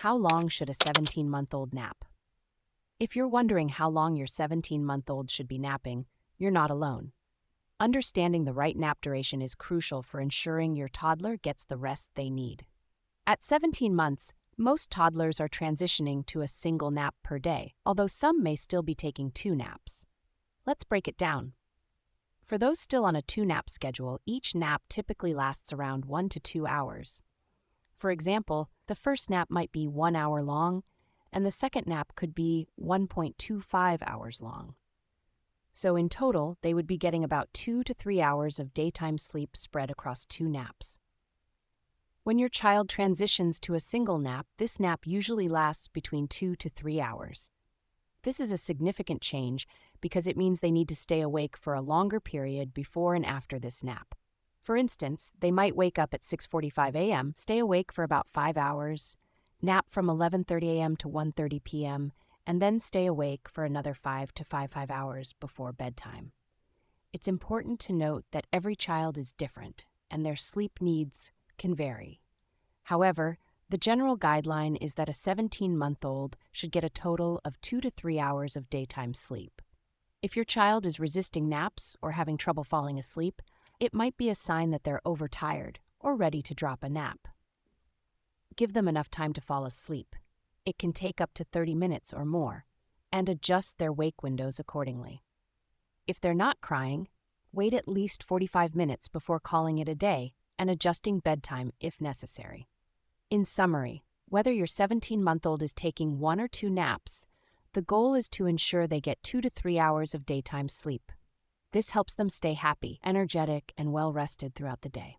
How long should a 17-month-old nap? If you're wondering how long your 17-month-old should be napping, you're not alone. Understanding the right nap duration is crucial for ensuring your toddler gets the rest they need. At 17 months, most toddlers are transitioning to a single nap per day, although some may still be taking 2 naps. Let's break it down. For those still on a 2-nap schedule, each nap typically lasts around 1 to 2 hours. For example, the first nap might be 1 hour long, and the second nap could be 1.25 hours long. So in total, they would be getting about 2 to 3 hours of daytime sleep spread across 2 naps. When your child transitions to a single nap, this nap usually lasts between 2 to 3 hours. This is a significant change because it means they need to stay awake for a longer period before and after this nap. For instance, they might wake up at 6:45 a.m., stay awake for about 5 hours, nap from 11:30 a.m. to 1:30 p.m., and then stay awake for another 5 to 5 hours before bedtime. It's important to note that every child is different, and their sleep needs can vary. However, the general guideline is that a 17-month-old should get a total of 2 to 3 hours of daytime sleep. If your child is resisting naps or having trouble falling asleep, it might be a sign that they're overtired or ready to drop a nap. Give them enough time to fall asleep. It can take up to 30 minutes or more, and adjust their wake windows accordingly. If they're not crying, wait at least 45 minutes before calling it a day and adjusting bedtime if necessary. In summary, whether your 17-month-old is taking 1 or 2 naps, the goal is to ensure they get 2 to 3 hours of daytime sleep. This helps them stay happy, energetic, and well-rested throughout the day.